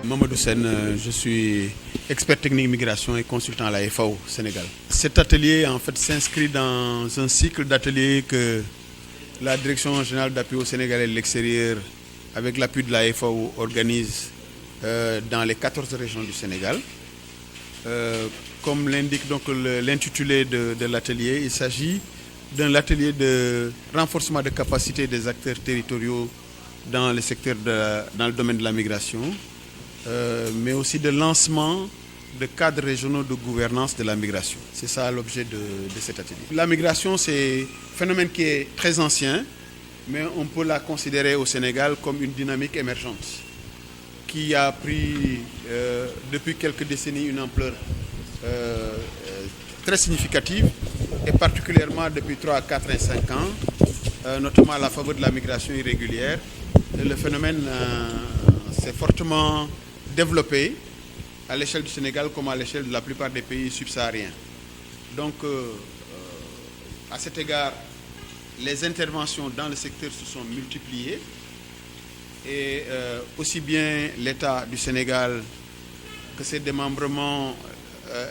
Mamadou Sen, je suis expert technique migration et consultant à la FAO Sénégal. Cet atelier en fait s'inscrit dans un cycle d'ateliers que la Direction générale d'appui au Sénégal et de l'extérieur, avec l'appui de la FAO, organise dans les 14 régions du Sénégal. Comme l'indique donc l'intitulé de l'atelier, il s'agit d'un atelier de renforcement de capacité des acteurs territoriaux dans le secteur dans le domaine de la migration, mais aussi de lancement de cadres régionaux de gouvernance de la migration. C'est ça l'objet de cet atelier. La migration, c'est un phénomène qui est très ancien, mais on peut la considérer au Sénégal comme une dynamique émergente qui a pris depuis quelques décennies une ampleur très significative, et particulièrement depuis 3, 4 et 5 ans, notamment à la faveur de la migration irrégulière. Le phénomène s'est fortement développé à l'échelle du Sénégal comme à l'échelle de la plupart des pays subsahariens. Donc, à cet égard, les interventions dans le secteur se sont multipliées et aussi bien l'État du Sénégal que ses démembrements,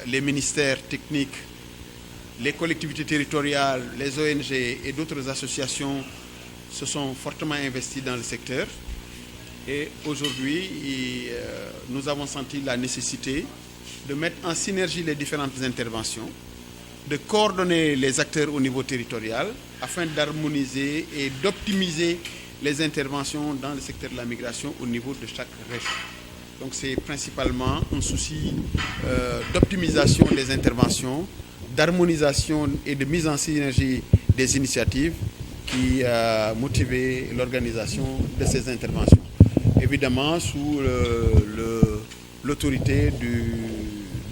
les ministères techniques, les collectivités territoriales, les ONG et d'autres associations se sont fortement investis dans le secteur. Et aujourd'hui, nous avons senti la nécessité de mettre en synergie les différentes interventions, de coordonner les acteurs au niveau territorial afin d'harmoniser et d'optimiser les interventions dans le secteur de la migration au niveau de chaque région. Donc c'est principalement un souci d'optimisation des interventions, d'harmonisation et de mise en synergie des initiatives qui a motivé l'organisation de ces interventions. Évidemment, sous l'autorité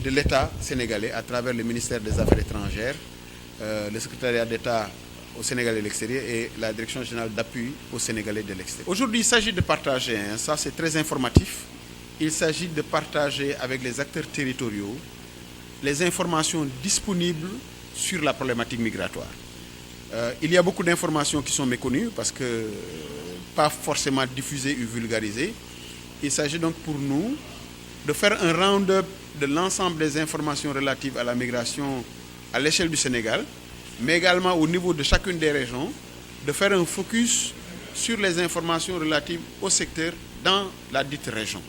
de l'État sénégalais à travers le ministère des Affaires étrangères, le secrétariat d'État au Sénégal et l'extérieur et la Direction générale d'appui au Sénégalais de l'extérieur. Aujourd'hui, il s'agit de partager, ça c'est très informatif, il s'agit de partager avec les acteurs territoriaux les informations disponibles sur la problématique migratoire. Il y a beaucoup d'informations qui sont méconnues parce que pas forcément diffusées ou vulgarisées. Il s'agit donc pour nous de faire un round-up de l'ensemble des informations relatives à la migration à l'échelle du Sénégal, mais également au niveau de chacune des régions, de faire un focus sur les informations relatives au secteur dans la dite région,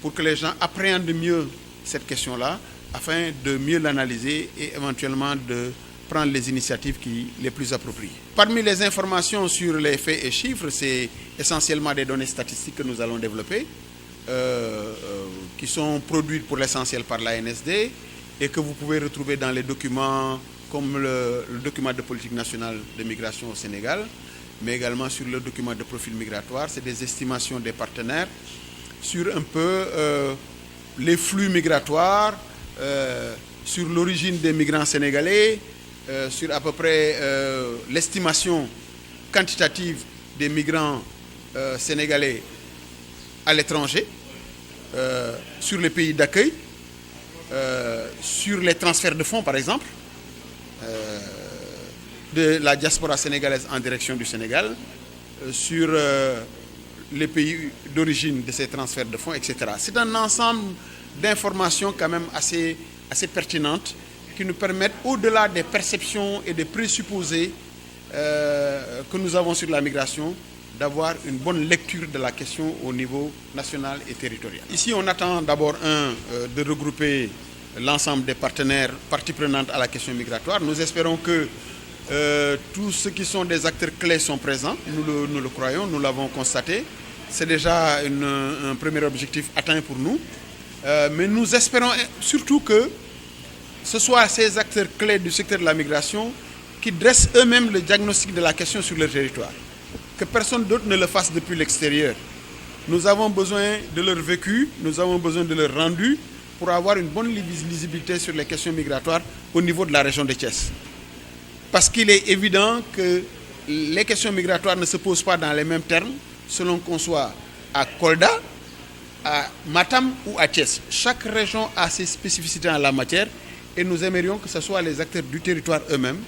pour que les gens appréhendent mieux cette question-là, afin de mieux l'analyser et éventuellement de prendre les initiatives les plus appropriées. Parmi les informations sur les faits et chiffres, c'est essentiellement des données statistiques que nous allons développer, qui sont produites pour l'essentiel par l'ANSD et que vous pouvez retrouver dans les documents comme le document de politique nationale de migration au Sénégal, mais également sur le document de profil migratoire. C'est des estimations des partenaires sur un peu les flux migratoires, sur l'origine des migrants sénégalais, sur à peu près l'estimation quantitative des migrants sénégalais à l'étranger, sur les pays d'accueil, sur les transferts de fonds par exemple, de la diaspora sénégalaise en direction du Sénégal, sur les pays d'origine de ces transferts de fonds, etc. C'est un ensemble d'informations quand même assez pertinentes qui nous permettent, au-delà des perceptions et des présupposés que nous avons sur la migration, d'avoir une bonne lecture de la question au niveau national et territorial. Ici, on attend d'abord de regrouper l'ensemble des partenaires, parties prenantes à la question migratoire. Nous espérons que tous ceux qui sont des acteurs clés sont présents. Nous le croyons, nous l'avons constaté. C'est déjà un premier objectif atteint pour nous. Mais nous espérons surtout que ce soit ces acteurs clés du secteur de la migration qui dressent eux-mêmes le diagnostic de la question sur leur territoire. Que personne d'autre ne le fasse depuis l'extérieur. Nous avons besoin de leur vécu, nous avons besoin de leur rendu pour avoir une bonne lisibilité sur les questions migratoires au niveau de la région de Thiès. Parce qu'il est évident que les questions migratoires ne se posent pas dans les mêmes termes selon qu'on soit à Kolda, à Matam ou à Thiès. Chaque région a ses spécificités en la matière et nous aimerions que ce soit les acteurs du territoire eux-mêmes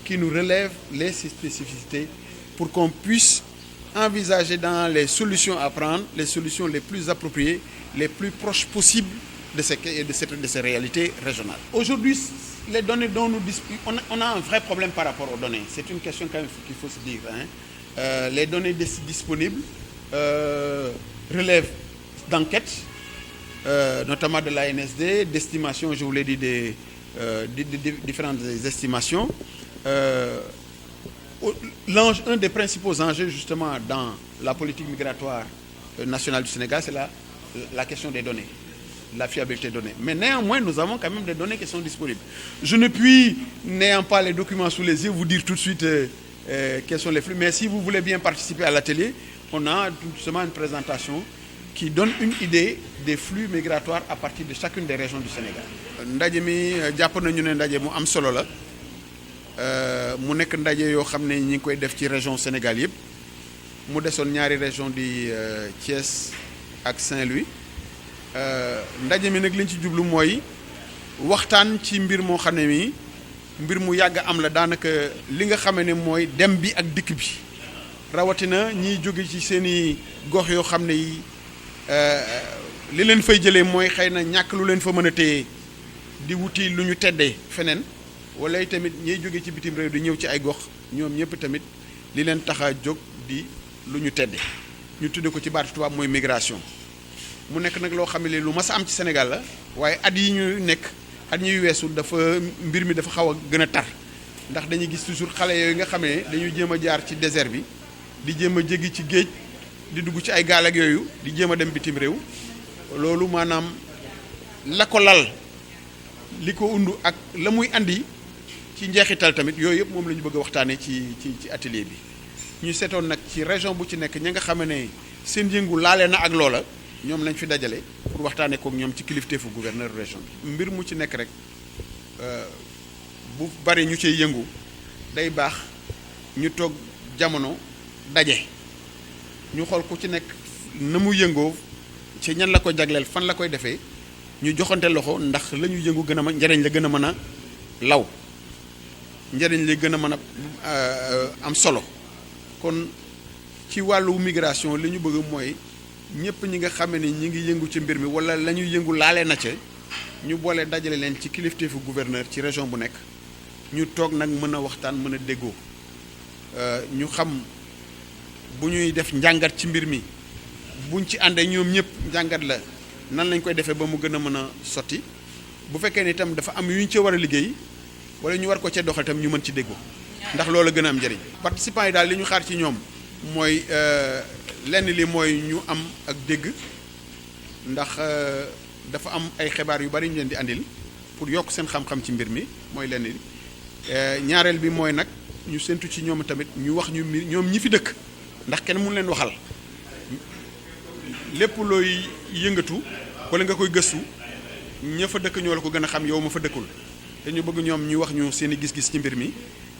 qui nous relèvent les spécificités pour qu'on puisse envisager dans les solutions à prendre, les solutions les plus appropriées, les plus proches possibles de ces réalités régionales. Aujourd'hui, les données dont nous disposons, on a un vrai problème par rapport aux données. C'est une question quand même qu'il faut se dire. Les données disponibles relèvent d'enquêtes, notamment de l'ANSD, d'estimations, je vous l'ai dit, des différentes estimations. Un des principaux enjeux justement dans la politique migratoire nationale du Sénégal, c'est la question des données, la fiabilité des données. Mais néanmoins, nous avons quand même des données qui sont disponibles. Je ne puis, n'ayant pas les documents sous les yeux, vous dire tout de suite quels sont les flux. Mais si vous voulez bien participer à l'atelier, on a justement une présentation qui donne une idée des flux migratoires à partir de chacune des régions du Sénégal. ndaje mi jàpp nañu ne ndaje mu am solo la mu nekk ndaje yoo xam ne ñi ngi koy def ci région Sénégal yëpp mu desoon ñaari région di Thiès ak Saint-Louis ndaje mi nag liñ ci jublu mooy waxtaan ci mbir moo xam ne mi mbir mu yàgg am la daanaka li nga xam ne mooy dem bi ak dikk bi rawatina ñiy jóge ci seeni gox yoo xam ne yi li leen fay jëlee mooy xëy na ñàkk lu leen fa mën a téye di wuti lu ñu teddee feneen wala tamit ñiy jóge ci bitim réew di ñëw ci ay gox ñoom ñëpp tamit li leen tax a jóg di lu ñu tedde ñu tudde ko ci baatu tubaab mooy migration mu nekk nag loo xam ne lu mas a am ci Sénégal la waaye at yi ñu nekk at ñuy weesu dafa mbir mi dafa xaw a gën a tar ndax dañuy gis toujours xale yooyu nga xam ne dañuy jéem a jaar ci désert bi di jéem a jéggi ci géej di dugg ci ay gaal ak yooyu di jéem a dem bitim réew loolu maanaam la ko lal li ko undu ak la muy andi ci njeexital tamit yooyu yëpp moom la ñu bëgg a waxtaanee ci atelier bi ñu seetoon nag ci région bu ci nekk ña nga xam ne seen yëngu laale na ak loola ñoom lañ fi dajale pour waxtaanee kook ñoom ci kilifteefu gouverneur région bi. mbir mu ci nekk rek bu bari ñu cay yëngu day baax ñu toog jamono daje ñu xool ku ci nekk na mu yëngoo ci ñan la ko jagleel fan la koy defee ñu joxante loxo ndax la ñu yëngu gën a ma njariñ la gën a mën a law njariñ la gën a mën a am solo kon ci wàllu migration li ñu bëgg mooy ñëpp ñi nga xam ne ñi ngi yëngu ci mbir mi wala la ñuy yëngu laale na ca ñu boole dajale leen ci kilifteefu gouverneur ci région bu nekk ñu toog nag mën a waxtaan mën a déggoo ñu xam bu ñuy def njàngat ci mbir mi buñ ci àndee ñoom ñëpp njàngat la nan lañ koy defee ba mu gën a mën a sotti bu fekkee ne itam dafa am yu ñu ci war a liggéey wala ñu war ko cee doxal itam ñu mën ci déggoo ndax loolu gën a am njëriñ. participants yi daal li ñu xaar ci ñoom mooy lenn li mooy ñu am ak dégg ndax dafa am ay xibaar yu bari ñu leen di andil pour yokk seen xam-xam ci mbir mi mooy lenn li ñaareel bi mooy nag ñu séntu ci ñoom tamit ñu wax ñu ñoom ñi fi dëkk ndax kenn mënu leen waxal lépp looy yëngatu wala nga koy gëstu ña fa dëkk ñoo la ko gën a xam yow ma fa dëkkul te ñu bëgg ñoom ñu wax ñu seen i gis-gis ci mbir mi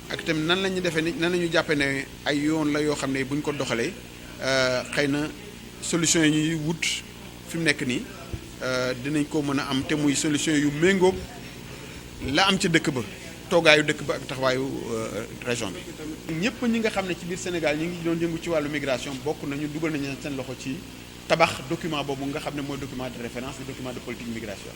ak tamit nan la ñu defee ni nan la ñu jàppee ne ay yoon la yoo xam ne bu ñu ko doxalee xëy na solution yi ñuy wut fi mu nekk nii dinañ ko mën a am te muy solution yu méngoog la am ca dëkk ba toogaayu dëkk ba ak taxawaayu région bi. ñëpp ñi nga xam ne ci biir Sénégal ñi ngi doon yëngu ci wàllu migration bokk nañu dugal nañu seen loxo ci tabax document boobu nga xam ne mooy document de référence et document de politique migration.